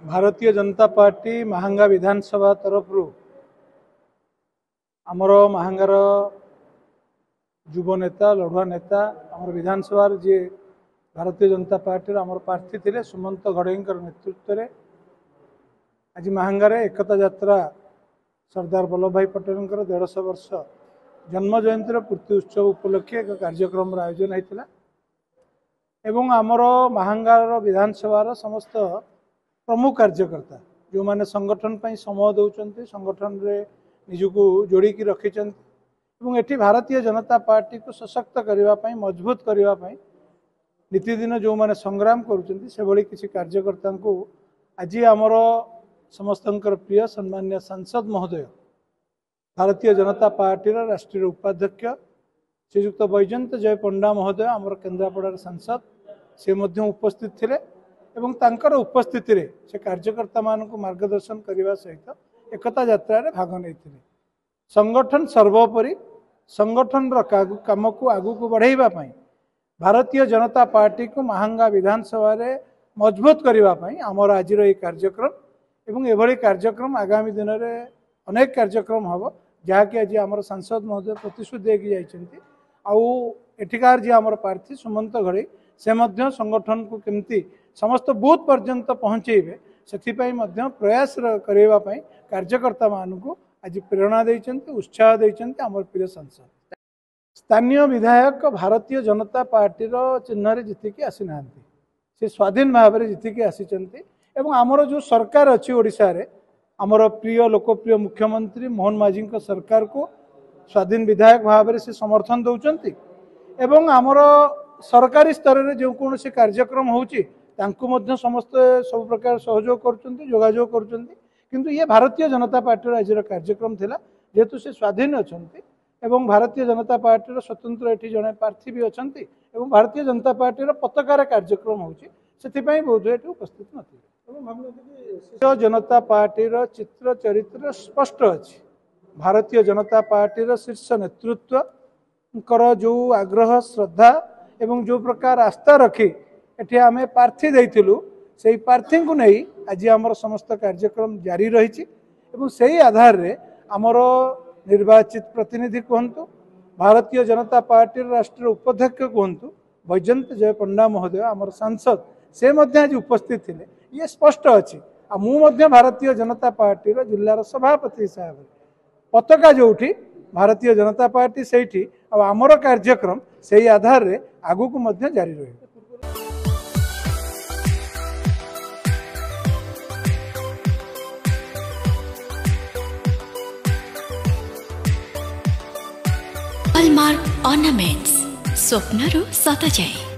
Bharatiya Janata party Mahanga विधानसभा तरफ आमर महांगार युव नेता लड़ुआ नेता आमर विधानसभा जी भारतीय जनता पार्टी आमर प्रार्थी थे सुमंत घड़ई नेतृत्व में आज महांगार एकता यात्रा सरदार वल्लभ भाई पटेल 150 वर्ष जन्म जयंती पूर्ति उत्सव उपलक्षे एक कार्यक्रम आयोजन होता एवं आमर महांगार विधानसभा समस्त प्रमुख कार्यकर्ता जो माने संगठन पर समय दौरान संगठन रे निजको जोड़ी रखिंट एटी भारतीय जनता पार्टी को सशक्त करने मजबूत करने नीतिदिन जो माने संग्राम करुँचे किसी कार्यकर्ता को आज आमर समस्त प्रिय सम्मान्य सांसद महोदय भारतीय जनता पार्टी राष्ट्रीय उपाध्यक्ष श्रीयुक्त वैजयंत जय पंडा महोदय आमर केन्द्रापड़ार सांसद से उपस्थित थे एवं तांकर उपस्थिति रे से कार्यकर्ता मानक मार्गदर्शन करने सहित एकता यात्रा रे भाग नहीं संगठन सर्वोपरि संगठन काम को आगू को बढ़ाइबा पई भारतीय जनता पार्टी को महांगा विधानसभा रे मजबूत करने आमर आज कार्यक्रम एवं एभली कार्यक्रम आगामी दिन में अनेक कार्यक्रम हम जहाँकि आज आमर सांसद महोदय प्रतिश्रुति देकी जाइछन्ति आउ एठिकार जी आमर प्रार्थी सुमंत घड़ई से मध्य संगठन को केमती समस्त बूथ पर्यंत पहुँचेबे से प्रयास करने कार्यकर्ता मानू आज प्रेरणा देइछन्ति उत्साह देइछन्ति आमर प्रिय सांसद स्थानीय विधायक भारतीय जनता पार्टी चिन्ह जीतिकी आसी ना से स्वाधीन भाव में जीतिकी आसीचन्ति एवं आमर जो सरकार अच्छी ओडिशा रे आमर प्रिय लोकप्रिय मुख्यमंत्री मोहन माझी सरकार को स्वाधीन विधायक भाव में से समर्थन दौरान एवं आमर सरकारी स्तर में जो कौन से कार्यक्रम होची समस्त सब प्रकार सहयोग करोगाजोग कर ये भारतीय जनता पार्टी आज कार्यक्रम थिला जेहेतु से स्वाधीन अच्छा एवं भारतीय जनता पार्टी स्वतंत्र एटी जड़े प्रार्थी भी अच्छा एवं भारतीय जनता पार्टी पताकार कार्यक्रम होती बोध ये उपस्थित न जनता पार्टी चित्र चरित्र स्पष्ट अच्छी भारतीय जनता पार्टी शीर्ष नेतृत्व जो आग्रह श्रद्धा एवं जो प्रकार आस्था रखी एठी आमे प्रार्थी देइथिलु सेही प्रार्थी को नहीं आज आमर समस्त कार्यक्रम जारी रही एवं सही आधार रे आमर निर्वाचित प्रतिनिधि कहतु भारतीय जनता पार्टी राष्ट्रीय उपाध्यक्ष कहतु वैजयंत जय पंडा महोदय आमर सांसद से मध्य आज उपस्थित थे ये स्पष्ट अच्छी आ मु भारतीय जनता पार्टी जिलार सभापति हिसाब से पताका जोठी भारतीय जनता पार्टी से आमर कार्यक्रम से आधार रे आगु को मध्य जारी रहे। हॉलमार्क ऑर्नामेंट्स स्वप्नरू सत जाए।